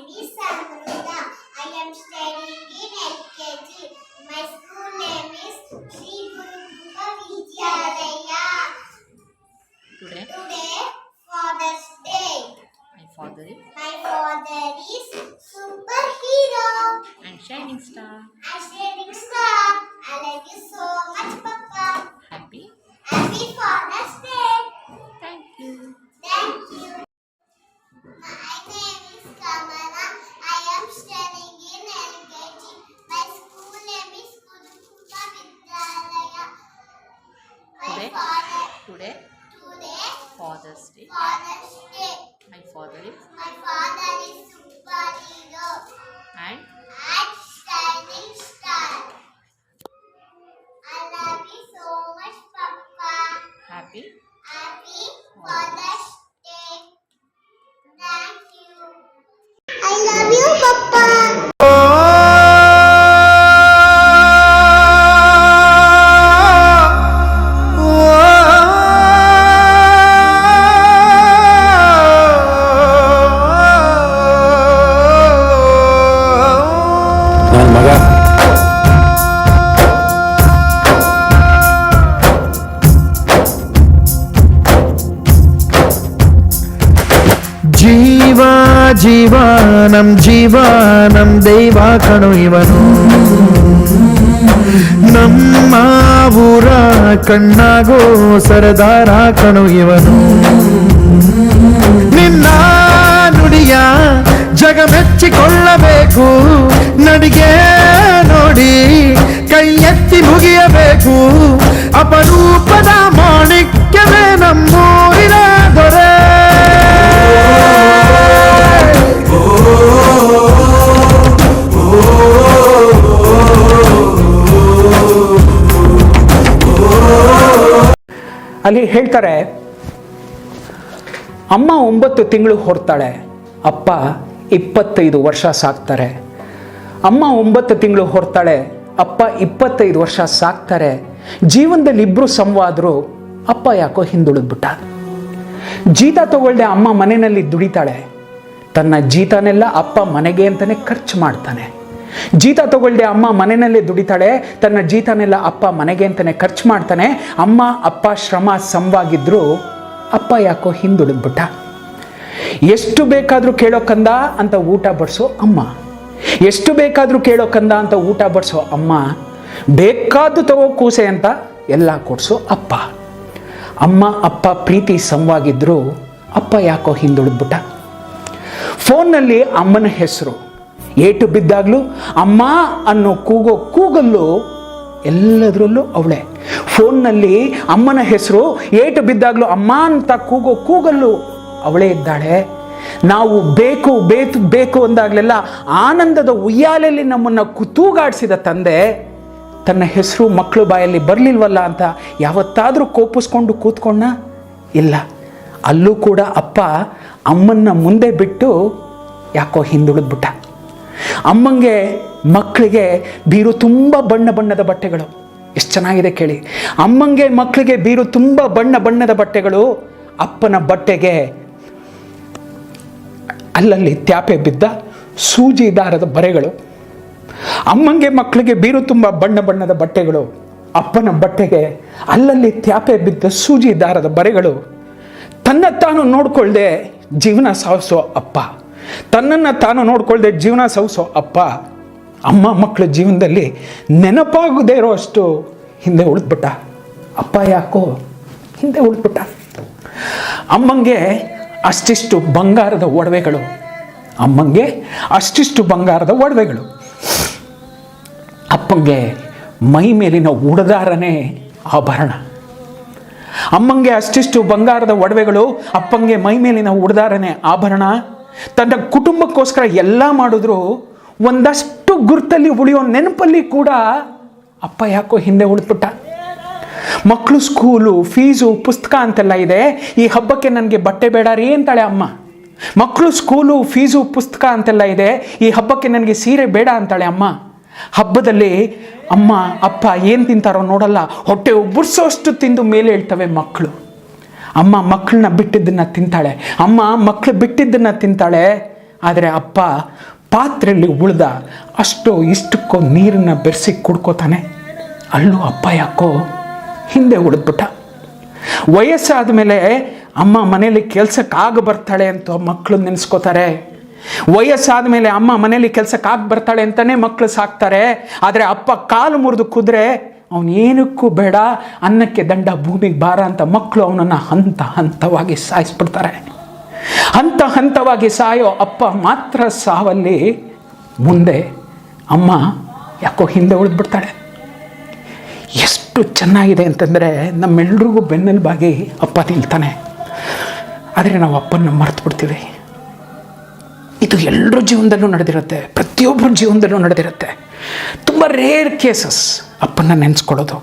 name is Samruddha. I am studying in LKG. My school name is Sri Guru Grupa Vidyalaya. Today, Father's Day. My father is superhero and shining star. and shining star. I love you so much, Papa. Happy. Happy Father's Day. Thank you. Thank you. My name is Kamala. I am studying in LKG. My school name is Kudukuta Vidyalaya. Today, Father's Day. Father's Day. My father is superhero and and shining star. I love you so much, Papa. happy. Happy Father's Day. Thank you. I love you, Papa. ನನ್ನ ಮಗ ಜೀವಾನಂ ದೈವ ಕಣು ಇವನು ನಮ್ಮ ಊರ ಕಣ್ಣಾಗೋ ಸರದಾರ ಕಣು ಇವನು ನಿನ್ನ ನುಡಿಯ ಜಗ ಮೆಚ್ಚಿಕೊಳ್ಳಬೇಕು ನಡಿಗೆ ನೋಡಿ ಕೈ ಎತ್ತಿ ಮುಗಿಯಬೇಕು ಅಪರೂಪದ ಮಾಣಿಕ್ಯವೇ ನಮ್ಮೂರಿನ ದೊರೆ ಅಲ್ಲಿ ಹೇಳ್ತಾರೆ, ಅಮ್ಮ 9 ತಿಂಗಳು ಹೊರ್ತಾಳೆ, ಅಪ್ಪ 25 ವರ್ಷ ಸಾಕ್ತಾರೆ. ಅಮ್ಮ 9 ತಿಂಗಳು ಹೊರ್ತಾಳೆ, ಅಪ್ಪ 25 ವರ್ಷ ಸಾಕ್ತಾರೆ. ಜೀವನದಲ್ಲಿ ಇಬ್ರು ಸಮವಾದ್ರು, ಅಪ್ಪ ಯಾಕೋ ಹಿಂದುಳಿದ್ಬಿಟ್ಟ. ಜೀತ ತಗೊಳ್ದೆ ಅಮ್ಮ ಮನೆಯಲ್ಲಿ ದುಡಿತಾಳೆ, ತನ್ನ ಜೀತನೆಲ್ಲ ಅಪ್ಪ ಮನೆಗೆ ಅಂತಾನೆ ಖರ್ಚು ಮಾಡ್ತಾನೆ. ಜೀತ ತಗೊಳ್ದೆ ಅಮ್ಮ ಮನೆಯಲ್ಲೇ ದುಡಿತಾಳೆ, ತನ್ನ ಜೀತನೆಲ್ಲ ಅಪ್ಪ ಮನೆಗೆ ಅಂತಾನೆ ಖರ್ಚು ಮಾಡ್ತಾನೆ. ಅಮ್ಮ ಅಪ್ಪ ಶ್ರಮ ಸಮವಾಗಿದ್ರು, ಅಪ್ಪ ಯಾಕೋ ಹಿಂದುಳಿದ್ಬಿಟ್ಟ. ಎಷ್ಟು ಬೇಕಾದ್ರೂ ಕೇಳೋ ಕಂದ ಅಂತ ಊಟ ಬಡಿಸೋ ಅಮ್ಮ, ಎಷ್ಟು ಬೇಕಾದ್ರೂ ಕೇಳೋ ಕಂದ ಅಂತ ಊಟ ಬಡಿಸೋ ಅಮ್ಮ, ಬೇಕಾದ್ದು ತಗೋ ಕೂಸೆ ಅಂತ ಎಲ್ಲ ಕೊಡ್ಸೋ ಅಪ್ಪ. ಅಮ್ಮ ಅಪ್ಪ ಪ್ರೀತಿ ಸಮವಾಗಿದ್ರು, ಅಪ್ಪ ಯಾಕೋ ಹಿಂದುಳಿದ್ಬಿಟ್ಟ. ಫೋನ್ನಲ್ಲಿ ಅಮ್ಮನ ಹೆಸರು ಏಟು ಬಿದ್ದಾಗ್ಲೂ ಅಮ್ಮ ಅನ್ನೋ ಕೂಗೋ ಕೂಗಲ್ಲೂ ಎಲ್ಲದರಲ್ಲೂ ಅವಳೆ. ಫೋನ್ನಲ್ಲಿ ಅಮ್ಮನ ಹೆಸರು ಏಟು ಬಿದ್ದಾಗ್ಲೂ ಅಮ್ಮ ಅಂತ ಕೂಗೋ ಕೂಗಲ್ಲೂ ಅವಳೇ ಇದ್ದಾಳೆ. ನಾವು ಬೇಕು ಬೇಕು ಬೇಕು ಅಂದಾಗಲೆಲ್ಲ ಆನಂದದ ಉಯ್ಯಾಲೆಯಲ್ಲಿ ನಮ್ಮನ್ನು ತೂಗಾಡಿಸಿದ ತಂದೆ ತನ್ನ ಹೆಸರು ಮಕ್ಕಳು ಬಾಯಲ್ಲಿ ಬರಲಿಲ್ವಲ್ಲ ಅಂತ ಯಾವತ್ತಾದರೂ ಕೋಪಿಸ್ಕೊಂಡು ಕೂತ್ಕೊಂಡ? ಇಲ್ಲ. ಅಲ್ಲೂ ಕೂಡ ಅಪ್ಪ ಅಮ್ಮನ್ನ ಮುಂದೆ ಬಿಟ್ಟು ಯಾಕೋ ಹಿಂದುಳಿದ್ಬಿಟ್ಟ. ಅಮ್ಮಂಗೆ ಮಕ್ಕಳಿಗೆ ಬೀರು ತುಂಬ ಬಣ್ಣ ಬಣ್ಣದ ಬಟ್ಟೆಗಳು. ಎಷ್ಟು ಚೆನ್ನಾಗಿದೆ ಕೇಳಿ. ಅಮ್ಮಂಗೆ ಮಕ್ಕಳಿಗೆ ಬೀರು ತುಂಬ ಬಣ್ಣ ಬಣ್ಣದ ಬಟ್ಟೆಗಳು, ಅಪ್ಪನ ಬಟ್ಟೆಗೆ ಅಲ್ಲಲ್ಲಿ ತ್ಯಾಪೆ ಬಿದ್ದ ಸೂಜಿ ದಾರದ ಬರೆಗಳು. ಅಮ್ಮಂಗೆ ಮಕ್ಕಳಿಗೆ ಬೀರು ತುಂಬ ಬಣ್ಣ ಬಣ್ಣದ ಬಟ್ಟೆಗಳು, ಅಪ್ಪನ ಬಟ್ಟೆಗೆ ಅಲ್ಲಲ್ಲಿ ತ್ಯಾಪೆ ಬಿದ್ದ ಸೂಜಿ ದಾರದ ಬರೆಗಳು. ತನ್ನ ತಾನು ನೋಡ್ಕೊಳ್ದೆ ಜೀವನ ಸಾಗಿಸೋ ಅಪ್ಪ, ತನ್ನನ್ನು ತಾನು ನೋಡ್ಕೊಳ್ದೆ ಜೀವನ ಸಾಗಿಸೋ ಅಪ್ಪ, ಅಮ್ಮ ಮಕ್ಕಳ ಜೀವನದಲ್ಲಿ ನೆನಪಾಗದೇ ಇರೋ ಅಷ್ಟು ಹಿಂದೆ ಉಳಿದ್ಬಿಟ್ಟ. ಅಪ್ಪ ಯಾಕೋ ಹಿಂದೆ ಉಳಿದ್ಬಿಟ್ಟ. ಅಮ್ಮಂಗೆ ಅಷ್ಟಿಷ್ಟು ಬಂಗಾರದ ಒಡವೆಗಳು, ಅಮ್ಮಂಗೆ ಅಷ್ಟಿಷ್ಟು ಬಂಗಾರದ ಒಡವೆಗಳು, ಅಪ್ಪಂಗೆ ಮೈ ಮೇಲಿನ ಉಡದಾರನೇ ಆಭರಣ. ಅಮ್ಮಂಗೆ ಅಷ್ಟಿಷ್ಟು ಬಂಗಾರದ ಒಡವೆಗಳು, ಅಪ್ಪಂಗೆ ಮೈ ಮೇಲಿನ ಉಡದಾರನೇ ಆಭರಣ. ತನ್ನ ಕುಟುಂಬಕ್ಕೋಸ್ಕರ ಎಲ್ಲ ಮಾಡಿದ್ರು ಒಂದಷ್ಟು ಗುರ್ತಲ್ಲಿ ಉಳಿಯೋ ನೆನಪಲ್ಲಿ ಕೂಡ ಅಪ್ಪ ಯಾಕೋ ಹಿಂದೆ ಉಳಿದ್ಬಿಟ್ಟ. ಮಕ್ಕಳು ಸ್ಕೂಲು ಫೀಸು ಪುಸ್ತಕ ಅಂತೆಲ್ಲ ಇದೆ, ಈ ಹಬ್ಬಕ್ಕೆ ನನಗೆ ಬಟ್ಟೆ ಬೇಡ ರೀ ಅಂತಾಳೆ ಅಮ್ಮ. ಮಕ್ಕಳು ಸ್ಕೂಲು ಫೀಸು ಪುಸ್ತಕ ಅಂತೆಲ್ಲ ಇದೆ, ಈ ಹಬ್ಬಕ್ಕೆ ನನಗೆ ಸೀರೆ ಬೇಡ ಅಂತಾಳೆ ಅಮ್ಮ. ಹಬ್ಬದಲ್ಲಿ ಅಮ್ಮ ಅಪ್ಪ ಏನು ತಿಂತಾರೋ ನೋಡಲ್ಲ, ಹೊಟ್ಟೆ ಉಬ್ಬರಿಸೋಷ್ಟು ತಿಂದು ಮೇಲೆ ಹೇಳ್ತವೆ ಮಕ್ಕಳು. ಅಮ್ಮ ಮಕ್ಕಳನ್ನ ಬಿಟ್ಟಿದ್ದನ್ನು ತಿಂತಾಳೆ, ಅಮ್ಮ ಮಕ್ಕಳು ಬಿಟ್ಟಿದ್ದನ್ನು ತಿಂತಾಳೆ, ಆದರೆ ಅಪ್ಪ ಪಾತ್ರೆಯಲ್ಲಿ ಉಳ್ದ ಅಷ್ಟೋ ಇಷ್ಟಕ್ಕೋ ನೀರನ್ನು ಬೆರೆಸಿ ಕುಡ್ಕೋತಾನೆ. ಅಲ್ಲೂ ಅಪ್ಪ ಯಾಕೋ ಹಿಂದೆ ಉಳಿದ್ಬಿಟ್ಟ. ವಯಸ್ಸಾದ ಮೇಲೆ ಅಮ್ಮ ಮನೇಲಿ ಕೆಲ್ಸಕ್ಕಾಗ ಬರ್ತಾಳೆ ಅಂತ ಮಕ್ಕಳು ನೆನೆಸ್ಕೋತಾರೆ. ವಯಸ್ಸಾದ ಮೇಲೆ ಅಮ್ಮ ಮನೇಲಿ ಕೆಲ್ಸಕ್ಕಾಗ ಬರ್ತಾಳೆ ಅಂತಲೇ ಮಕ್ಕಳು ಸಾಕ್ತಾರೆ. ಆದರೆ ಅಪ್ಪ ಕಾಲು ಮುರಿದು ಕುದ್ರೆ ಅವನೇನಕ್ಕೂ ಬೇಡ, ಅನ್ನಕ್ಕೆ ದಂಡ ಭೂಮಿಗೆ ಭಾರ ಅಂತ ಮಕ್ಕಳು ಅವನನ್ನು ಹಂತ ಹಂತವಾಗಿ ಸಾಯಿಸ್ಬಿಡ್ತಾರೆ. ಹಂತ ಹಂತವಾಗಿ ಸಾಯೋ ಅಪ್ಪ ಮಾತ್ರ ಸಾವಲ್ಲಿ ಮುಂದೆ ಅಮ್ಮ ಯಾಕೋ ಹಿಂದೆ ಉಳಿದ್ಬಿಡ್ತಾಳೆ. ಎಷ್ಟು ಚೆನ್ನಾಗಿದೆ ಅಂತಂದರೆ ನಮ್ಮೆಲ್ರಿಗೂ ಬೆನ್ನೆಲುಬಾಗಿ ಅಪ್ಪ ನಿಲ್ತಾನೆ. ಆದರೆ ನಾವು ಅಪ್ಪನ ಮರೆತು ಬಿಡ್ತೀವಿ. ಇದು ಎಲ್ಲರ ಜೀವನದಲ್ಲೂ ನಡೆದಿರುತ್ತೆ, ಪ್ರತಿಯೊಬ್ಬರ ಜೀವನದಲ್ಲೂ ನಡೆದಿರುತ್ತೆ. ತುಂಬ ರೇರ್ ಕೇಸಸ್ ಅಪ್ಪನ ನೆನೆಸ್ಕೊಳ್ಳೋದು.